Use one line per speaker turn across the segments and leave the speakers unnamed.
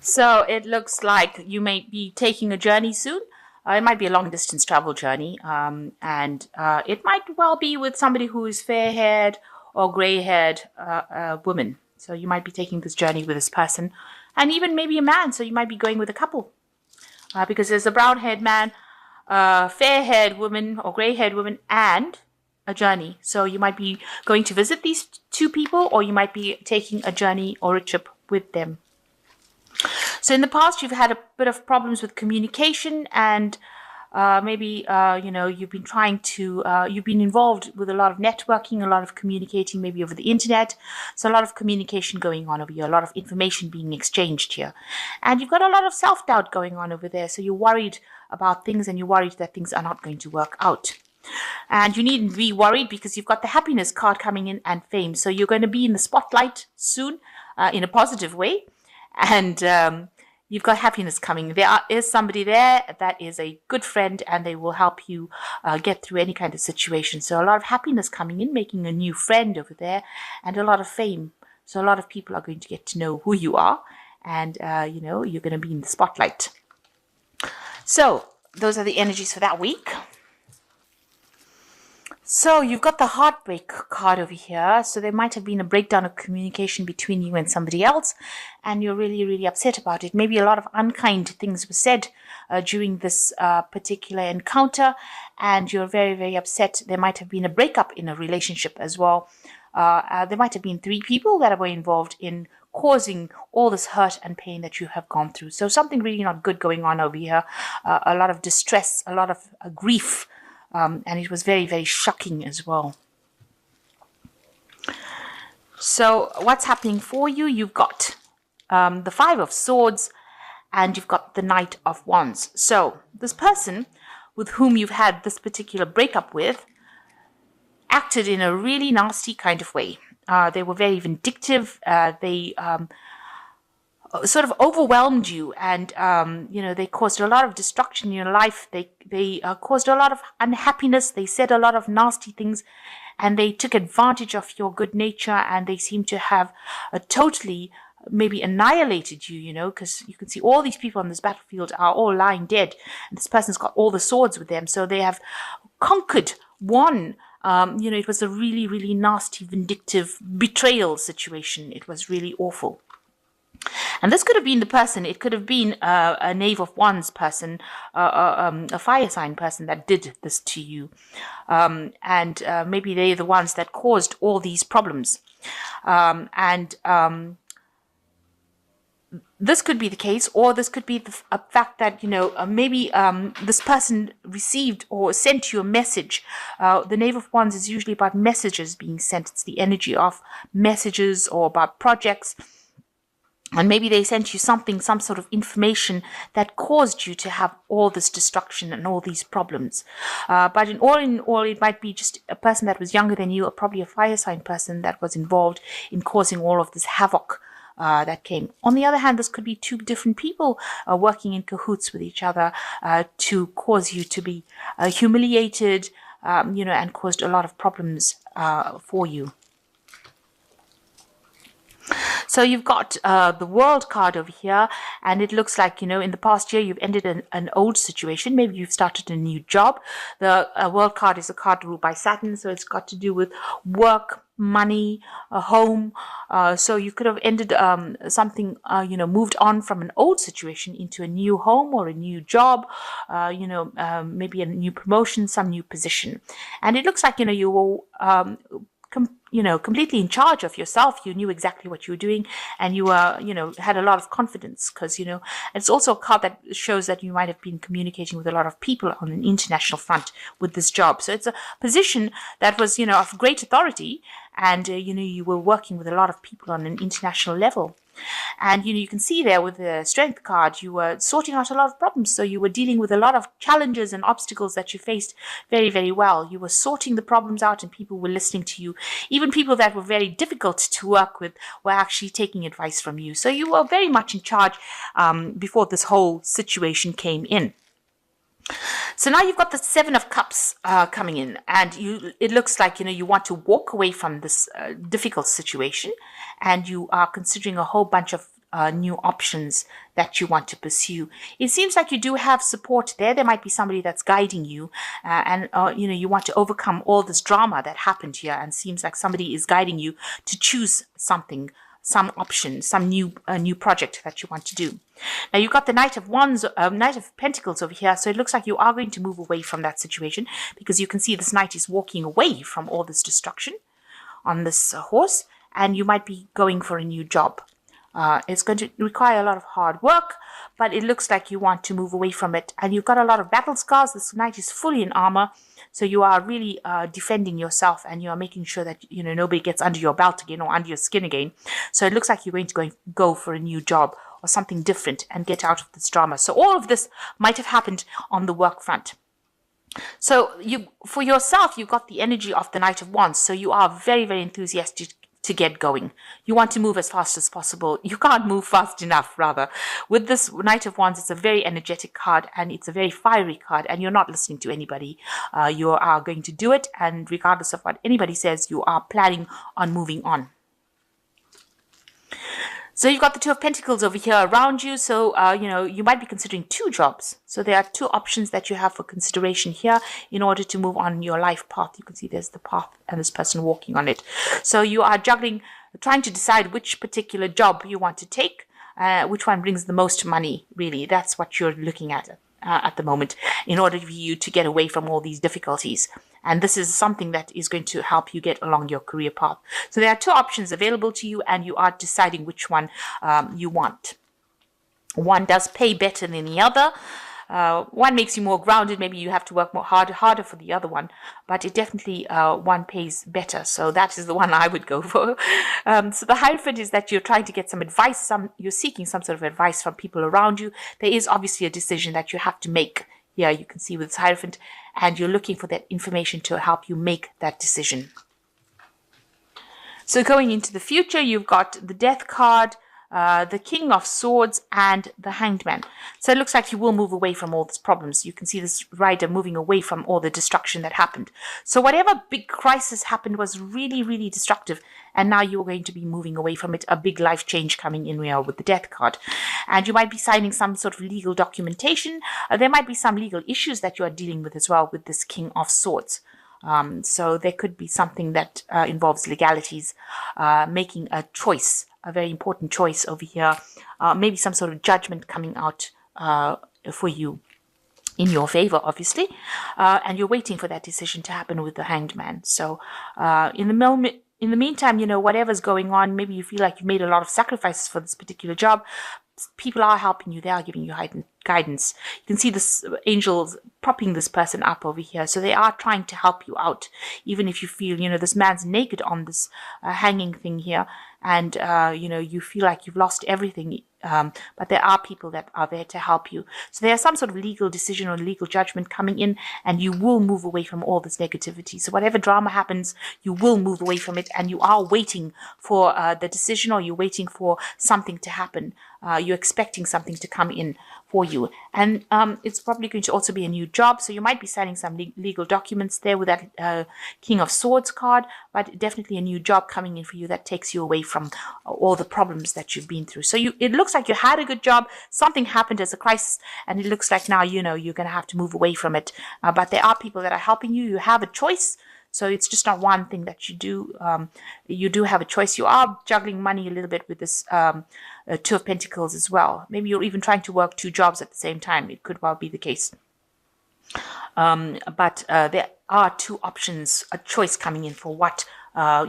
So it looks like you may be taking a journey soon. It might be a long distance travel journey, and it might well be with somebody who is fair haired or gray haired woman. So you might be taking this journey with this person, and even maybe a man. So you might be going with a couple because there's a brown haired man, fair haired woman, or gray haired woman, and a journey. So you might be going to visit these two people, or you might be taking a journey or a trip with them. So in the past, you've had a bit of problems with communication, and maybe you've been you've been involved with a lot of networking, a lot of communicating, maybe over the internet. So a lot of communication going on over here, a lot of information being exchanged here, and you've got a lot of self-doubt going on over there. So you're worried about things, and you're worried that things are not going to work out. And you needn't be worried because you've got the happiness card coming in and fame. So you're going to be in the spotlight soon in a positive way. And you've got happiness coming. There is somebody there that is a good friend, and they will help you get through any kind of situation. So a lot of happiness coming in, making a new friend over there, and a lot of fame. So a lot of people are going to get to know who you are, and you're going to be in the spotlight. So those are the energies for that week. So you've got the heartbreak card over here. So there might have been a breakdown of communication between you and somebody else, and you're really, really upset about it. Maybe a lot of unkind things were said during this particular encounter, and you're very, very upset. There might have been a breakup in a relationship as well. There might have been 3 people that were involved in causing all this hurt and pain that you have gone through. So something really not good going on over here. A lot of distress, a lot of grief. And it was very, very shocking as well. So what's happening for you? You've got the 5 of Swords, and you've got the Knight of Wands. So this person with whom you've had this particular breakup with acted in a really nasty kind of way. They were very vindictive. They sort of overwhelmed you, and they caused a lot of destruction in your life. They caused a lot of unhappiness. They said a lot of nasty things, and they took advantage of your good nature, and they seem to have totally maybe annihilated you, because you can see all these people on this battlefield are all lying dead, and this person's got all the swords with them. So they have conquered, won. It was a really, really nasty, vindictive betrayal situation. It was really awful. And this could have been the person. It could have been a Knave of Wands person, a fire sign person that did this to you. And maybe they're the ones that caused all these problems. This could be the case, or this could be the fact that, maybe this person received or sent you a message. The Knave of Wands is usually about messages being sent. It's the energy of messages or about projects. And maybe they sent you some sort of information that caused you to have all this destruction and all these problems. But in all, it might be just a person that was younger than you, or probably a fire sign person that was involved in causing all of this havoc that came. On the other hand, this could be 2 different people working in cahoots with each other to cause you to be humiliated, and caused a lot of problems for you. So you've got the World card over here, and it looks like, in the past year, you've ended an old situation. Maybe you've started a new job. The World card is a card ruled by Saturn, so it's got to do with work, money, a home. So you could have ended something, moved on from an old situation into a new home or a new job, maybe a new promotion, some new position. And it looks like, you were completely in charge of yourself. You knew exactly what you were doing, and you were, had a lot of confidence, because, it's also a card that shows that you might have been communicating with a lot of people on an international front with this job. So it's a position that was, of great authority, and, you were working with a lot of people on an international level. And, you can see there with the Strength card, you were sorting out a lot of problems. So you were dealing with a lot of challenges and obstacles that you faced very, very well. You were sorting the problems out, and people were listening to you. Even people that were very difficult to work with were actually taking advice from you. So you were very much in charge before this whole situation came in. So now you've got the 7 of Cups coming in, and it looks like, you want to walk away from this difficult situation, and you are considering a whole bunch of new options that you want to pursue. It seems like you do have support there. There might be somebody that's guiding you, and you want to overcome all this drama that happened here, and seems like somebody is guiding you to choose something, some option, some new project that you want to do. Now you've got the Knight of Wands, Knight of Pentacles over here, so it looks like you are going to move away from that situation, because you can see this knight is walking away from all this destruction on this horse, and you might be going for a new job. It's going to require a lot of hard work, but it looks like you want to move away from it. And you've got a lot of battle scars. This knight is fully in armor, so you are really defending yourself, and you are making sure that nobody gets under your belt again or under your skin again. So it looks like you're going to go for a new job or something different and get out of this drama. So all of this might have happened on the work front. So for yourself, you've got the energy of the Knight of Wands. So you are very, very enthusiastic to get going. You want to move as fast as possible. You can't move fast enough, rather. With this Knight of Wands, it's a very energetic card, and it's a very fiery card, and you're not listening to anybody. You are going to do it, and regardless of what anybody says, you are planning on moving on. So you've got the Two of Pentacles over here around you. So, you might be considering two jobs. So there are two options that you have for consideration here in order to move on your life path. You can see there's the path and this person walking on it. So you are juggling, trying to decide which particular job you want to take, which one brings the most money, really. That's what you're looking at the moment, in order for you to get away from all these difficulties. And this is something that is going to help you get along your career path. So there are two options available to you, and you are deciding which one you want. One does pay better than the other. One makes you more grounded. Maybe you have to work harder for the other one, but it definitely one pays better. So that is the one I would go for. So the Hierophant is that you're trying to get some advice. You're seeking some sort of advice from people around you. There is obviously a decision that you have to make. Here you can see with this Hierophant, and you're looking for that information to help you make that decision. So going into the future, you've got the Death card, the King of Swords, and the Hanged Man. So it looks like you will move away from all these problems. You can see this rider moving away from all the destruction that happened. So whatever big crisis happened was really, really destructive. And now you're going to be moving away from it. A big life change coming in here with the Death card. And you might be signing some sort of legal documentation. There might be some legal issues that you are dealing with as well with this King of Swords. So there could be something that involves legalities, making a choice, a very important choice over here, maybe some sort of judgment coming out for you in your favor, obviously, and you're waiting for that decision to happen with the Hanged Man. So in the meantime, whatever's going on, maybe you feel like you've made a lot of sacrifices for this particular job. People are helping you. They are giving you guidance. You can see this angels propping this person up over here. So they are trying to help you out. Even if you feel, this man's naked on this hanging thing here. And, you feel like you've lost everything. But there are people that are there to help you. So there's some sort of legal decision or legal judgment coming in, and you will move away from all this negativity. So whatever drama happens, you will move away from it, and you are waiting for the decision, or you're waiting for something to happen. You're expecting something to come in for you. And it's probably going to also be a new job. So you might be signing some legal documents there with that King of Swords card, but definitely a new job coming in for you that takes you away from all the problems that you've been through. So it looks like you had a good job. Something happened as a crisis, and it looks like now, you're going to have to move away from it. But there are people that are helping you. You have a choice. So it's just not one thing that you do. You do have a choice. You are juggling money a little bit with this Two of Pentacles as well. Maybe you're even trying to work two jobs at the same time. It could well be the case. But there are two options, a choice coming in for what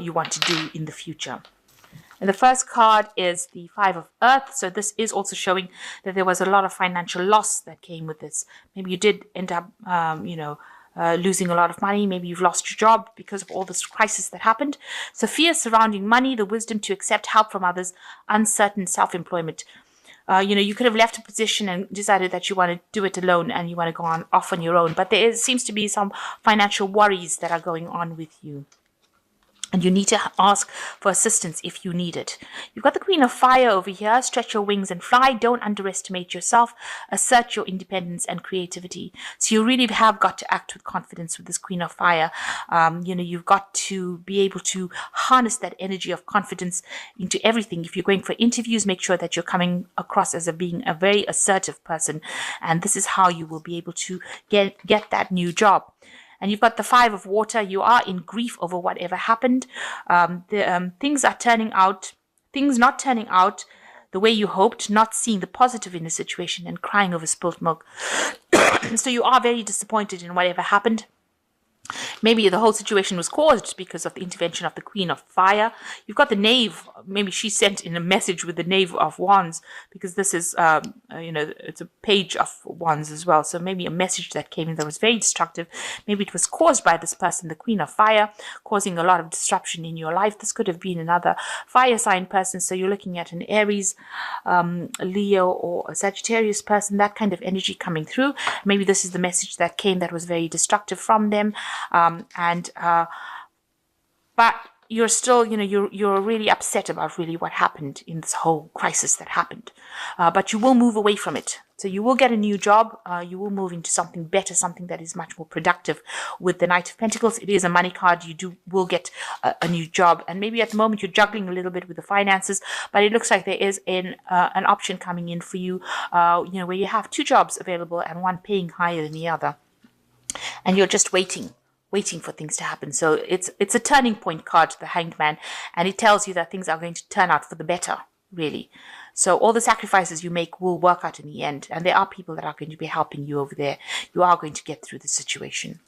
you want to do in the future. And the first card is the Five of Earth. So this is also showing that there was a lot of financial loss that came with this. Maybe you did end up, losing a lot of money. Maybe you've lost your job because of all this crisis that happened. So fear surrounding money, the wisdom to accept help from others, uncertain self-employment. You could have left a position and decided that you want to do it alone and you want to go off on your own. But there seems to be some financial worries that are going on with you. and you need to ask for assistance if you need it. You've got the Queen of Fire over here. Stretch your wings and fly. Don't underestimate yourself. Assert your independence and creativity. So you really have got to act with confidence with this Queen of Fire. You've got to be able to harness that energy of confidence into everything. If you're going for interviews, make sure that you're coming across as being a very assertive person. And this is how you will be able to get that new job. And you've got the Five of Water. You are in grief over whatever happened. Things not turning out the way you hoped, not seeing the positive in the situation and crying over spilt milk. So you are very disappointed in whatever happened. Maybe the whole situation was caused because of the intervention of the Queen of Fire. You've got the Knave. Maybe she sent in a message with the Knave of Wands, because this is, it's a Page of Wands as well. So maybe a message that came in that was very destructive. Maybe it was caused by this person, the Queen of Fire, causing a lot of disruption in your life. This could have been another fire sign person. So you're looking at an Aries, a Leo, or a Sagittarius person, that kind of energy coming through. Maybe this is the message that came that was very destructive from them. But you're still, you're really upset about really what happened in this whole crisis that happened. But you will move away from it. So you will get a new job. You will move into something better, something that is much more productive. With the Knight of Pentacles, it is a money card. You will get a new job. And maybe at the moment you're juggling a little bit with the finances, but it looks like there is an option coming in for you, where you have two jobs available and one paying higher than the other. And you're just waiting for things to happen. So it's a turning point card to the Hanged Man, and it tells you that things are going to turn out for the better, really. So all the sacrifices you make will work out in the end, and there are people that are going to be helping you over there. You are going to get through the situation.